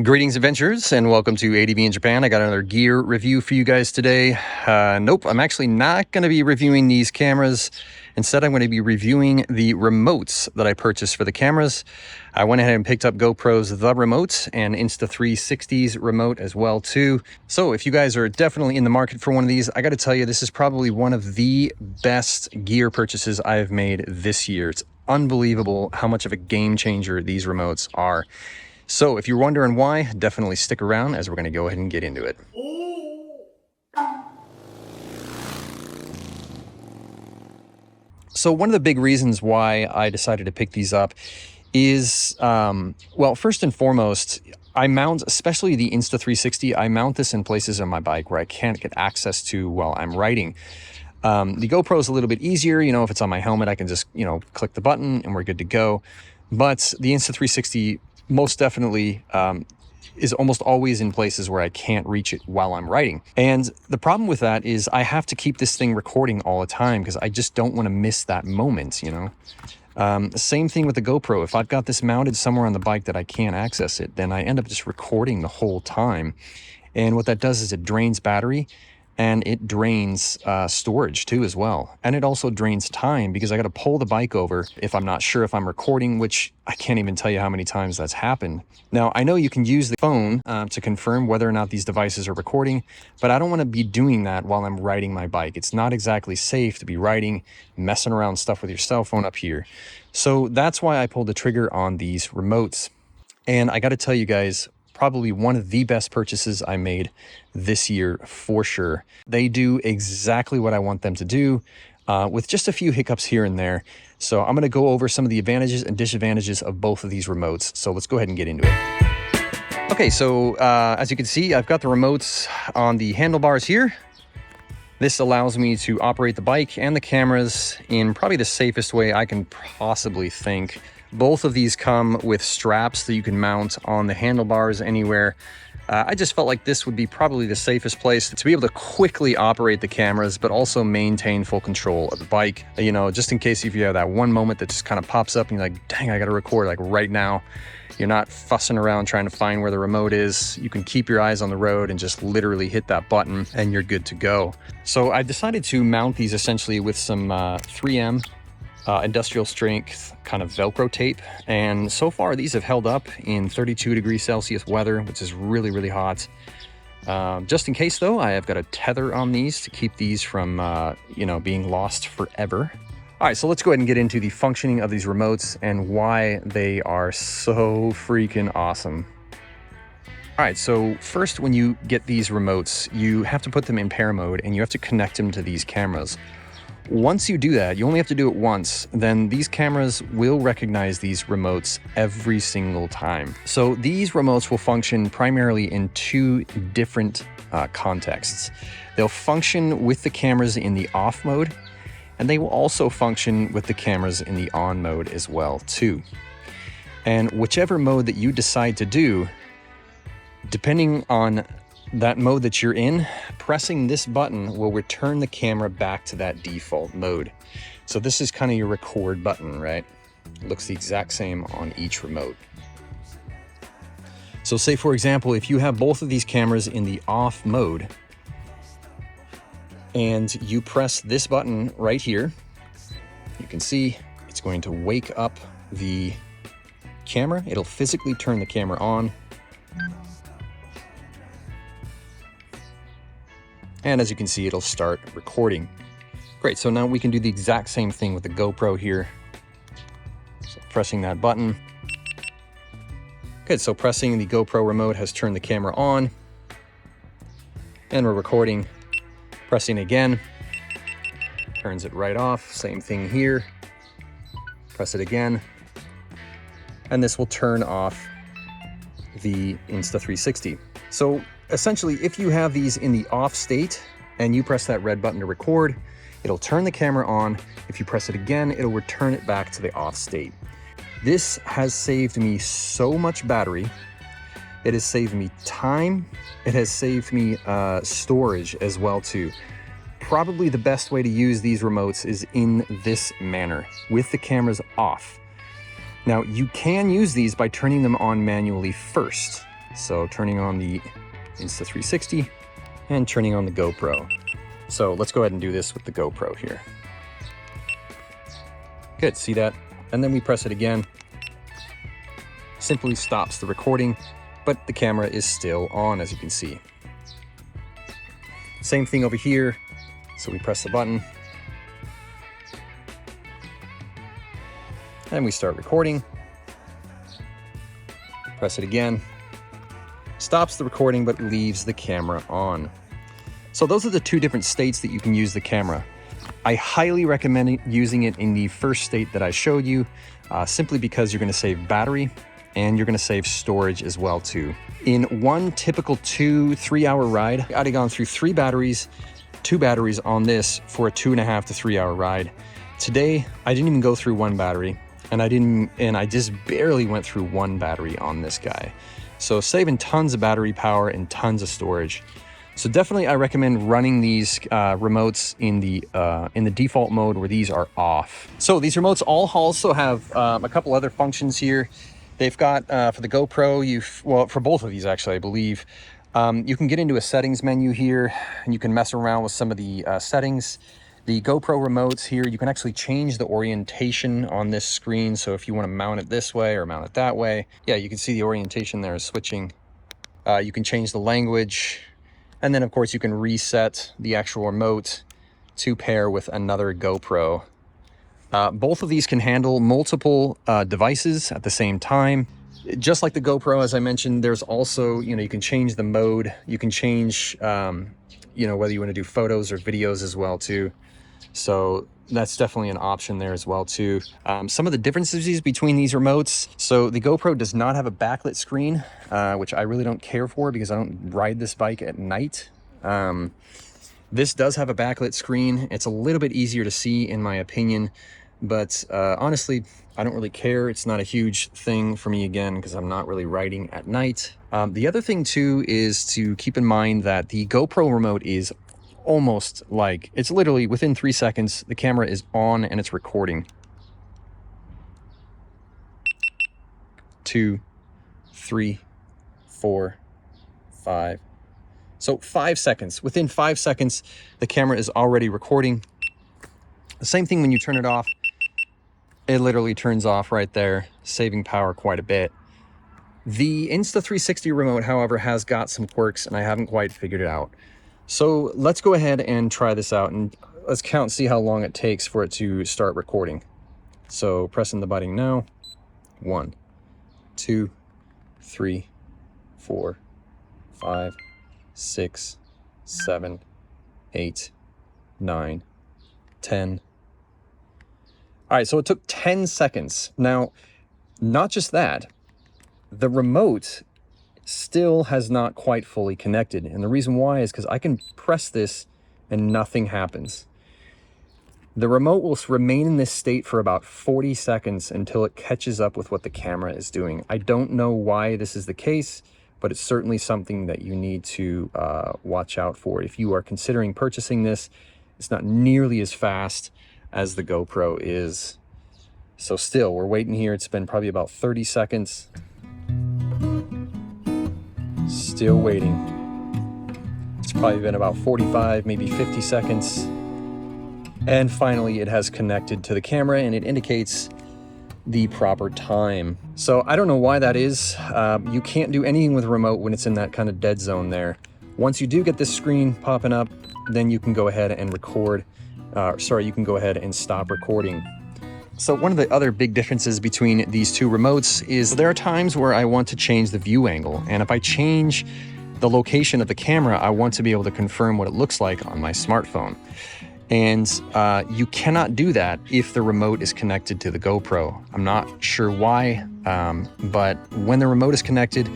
Greetings, adventurers, and welcome to ADV in Japan. I got another gear review for you guys today. Nope, I'm actually not going to be reviewing these cameras. Instead, I'm going to be reviewing the remotes that I purchased for the cameras. I went ahead and picked up GoPro's The Remote and Insta360's remote as well too. So if you guys are definitely in the market for one of these, I got to tell you, this is probably one of the best gear purchases I have made this year. It's unbelievable how much of a game changer these remotes are. So if you're wondering why, definitely stick around as we're going to go ahead and get into it. So one of the big reasons why I decided to pick these up is, well, first and foremost, I mount, especially the Insta360, I mount this in places on my bike where I can't get access to while I'm riding. The GoPro is a little bit easier. You know, if it's on my helmet, I can just, click the button and we're good to go. But the Insta360 most definitely is almost always in places where I can't reach it while I'm riding. And the problem with that is I have to keep this thing recording all the time because I just don't want to miss that moment, Same thing with the GoPro. If I've got this mounted somewhere on the bike that I can't access it, then I end up just recording the whole time. And what that does is it drains battery and it drains storage too as well. And it also drains time because I got to pull the bike over if I'm not sure if I'm recording, which I can't even tell you how many times that's happened. Now, I know you can use the phone to confirm whether or not these devices are recording, but I don't want to be doing that while I'm riding my bike. It's not exactly safe to be riding, messing around stuff with your cell phone up here. So that's why I pulled the trigger on these remotes. And I got to tell you guys, probably one of the best purchases I made this year for sure. They do exactly what I want them to do with just a few hiccups here and there. So I'm going to go over some of the advantages and disadvantages of both of these remotes. So let's go ahead and get into it. Okay, so as you can see, I've got the remotes on the handlebars here. This allows me to operate the bike and the cameras in probably the safest way I can possibly think. Both of these come with straps that you can mount on the handlebars anywhere. I just felt like this would be probably the safest place to be able to quickly operate the cameras, but also maintain full control of the bike. Just in case if you have that one moment that just kind of pops up and you're like, dang, I got to record like right now. You're not fussing around trying to find where the remote is. You can keep your eyes on the road and just literally hit that button and you're good to go. So I decided to mount these essentially with some 3M industrial strength kind of Velcro tape. And so far these have held up in 32 degrees Celsius weather, which is really, really hot. Just in case though, I have got a tether on these to keep these from, being lost forever. All right, so let's go ahead and get into the functioning of these remotes and why they are so freaking awesome. All right, so first when you get these remotes, you have to put them in pair mode and you have to connect them to these cameras. Once you do that, you only have to do it once, then these cameras will recognize these remotes every single time. So these remotes will function primarily in two different contexts. They'll function with the cameras in the off mode, and they will also function with the cameras in the on mode as well too. And whichever mode that you decide to do, depending on that mode that you're in, pressing this button will return the camera back to that default mode. So this is kind of your record button, right? It looks the exact same on each remote. So say for example, if you have both of these cameras in the off mode and you press this button right here, you can see it's going to wake up the camera. It'll physically turn the camera on. And as you can see, it'll start recording. Great, so now we can do the exact same thing with the GoPro here. So pressing that button. Good, so pressing the GoPro remote has turned the camera on. And we're recording. Pressing again, turns it right off. Same thing here. Press it again. And this will turn off the Insta360. So essentially, if you have these in the off state and you press that red button to record, it'll turn the camera on. If you press it again, it'll return it back to the off state. This has saved me so much battery. It has saved me time. It has saved me storage as well too. Probably the best way to use these remotes is in this manner, with the cameras off. Now, you can use these by turning them on manually first. So turning on the Insta360 and turning on the GoPro. So let's go ahead and do this with the GoPro here. Good, see that? And then we press it again. Simply stops the recording, but the camera is still on, as you can see. Same thing over here. So we press the button. And we start recording. Press it again. Stops the recording, but leaves the camera on. So those are the two different states that you can use the camera. I highly recommend using it in the first state that I showed you, simply because you're going to save battery and you're going to save storage as well too. In one typical 2-3 hour ride, I'd have gone through 2 batteries on this for a 2.5 to 3 hour ride. Today, I didn't even go through 1 battery, and I just barely went through 1 battery on this guy. So saving tons of battery power and tons of storage. So definitely I recommend running these remotes in the default mode where these are off. So these remotes all also have a couple other functions here. They've got for the GoPro, well, for both of these actually, I believe, you can get into a settings menu here and you can mess around with some of the settings. The GoPro remotes here, you can actually change the orientation on this screen. So if you want to mount it this way or mount it that way, yeah, you can see the orientation there is switching. You can change the language. And then of course you can reset the actual remote to pair with another GoPro. Both of these can handle multiple devices at the same time. Just like the GoPro, as I mentioned, there's also, you can change the mode. You can change, whether you want to do photos or videos as well too. So that's definitely an option there as well too. Some of the differences between these remotes. So the GoPro does not have a backlit screen, which I really don't care for because I don't ride this bike at night. This does have a backlit screen. It's a little bit easier to see in my opinion, but honestly, I don't really care. It's not a huge thing for me again, because I'm not really riding at night. The other thing too is to keep in mind that the GoPro remote is almost like, it's literally within 3 seconds, the camera is on and it's recording. 2, 3, 4, 5. So 5 seconds. Within 5 seconds, the camera is already recording. The same thing when you turn it off. It literally turns off right there, saving power quite a bit. The Insta360 remote, however, has got some quirks and I haven't quite figured it out. So let's go ahead and try this out and let's count, see how long it takes for it to start recording. So pressing the button now. 1, 2, 3, 4, 5, 6, 7, 8, 9, 10. All right, so it took 10 seconds. Now, not just that, the remote still has not quite fully connected. And the reason why is because I can press this and nothing happens. The remote will remain in this state for about 40 seconds until it catches up with what the camera is doing. I don't know why this is the case, but it's certainly something that you need to watch out for. If you are considering purchasing this, it's not nearly as fast as the GoPro is. So still, we're waiting here. It's been probably about 30 seconds. Still waiting. It's probably been about 45, maybe 50 seconds. And finally, it has connected to the camera and it indicates the proper time. So I don't know why that is. You can't do anything with a remote when it's in that kind of dead zone there. Once you do get this screen popping up, then you can go ahead and record. You can go ahead and stop recording. So one of the other big differences between these two remotes is there are times where I want to change the view angle. And if I change the location of the camera, I want to be able to confirm what it looks like on my smartphone. And you cannot do that if the remote is connected to the GoPro. I'm not sure why, but when the remote is connected,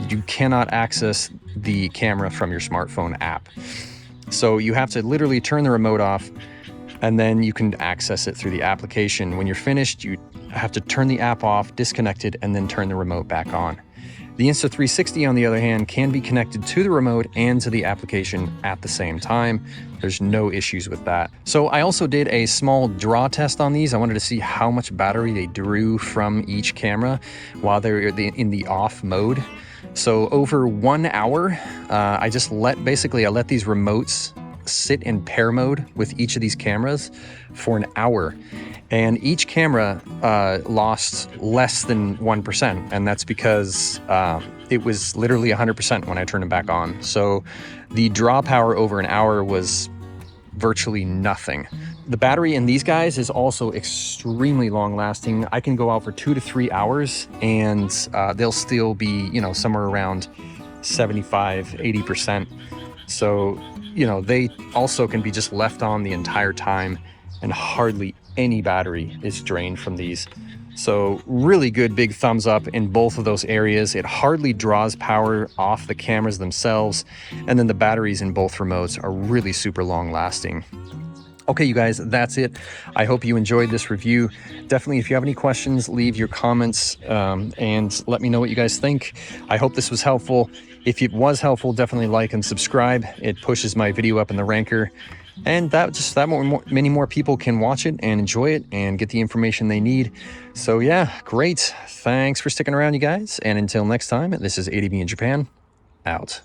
you cannot access the camera from your smartphone app. So you have to literally turn the remote off, and then you can access it through the application. When you're finished, you have to turn the app off, disconnect it, and then turn the remote back on. The Insta360, on the other hand, can be connected to the remote and to the application at the same time. There's no issues with that. So I also did a small draw test on these. I wanted to see how much battery they drew from each camera while they're in the off mode. So over 1 hour, I let these remotes sit in pair mode with each of these cameras for an hour. And each camera lost less than 1%. And that's because it was literally 100% when I turned it back on. So the draw power over an hour was virtually nothing. The battery in these guys is also extremely long lasting. I can go out for 2 to 3 hours and they'll still be, somewhere around 75, 80%. So, they also can be just left on the entire time and hardly any battery is drained from these. So really good big thumbs up in both of those areas. It hardly draws power off the cameras themselves. And then the batteries in both remotes are really super long lasting. Okay, you guys, that's it. I hope you enjoyed this review. Definitely, if you have any questions, leave your comments and let me know what you guys think. I hope this was helpful. If it was helpful, definitely like and subscribe. It pushes my video up in the ranker. And many more people can watch it and enjoy it and get the information they need. So yeah, great. Thanks for sticking around, you guys. And until next time, this is ADB in Japan, out.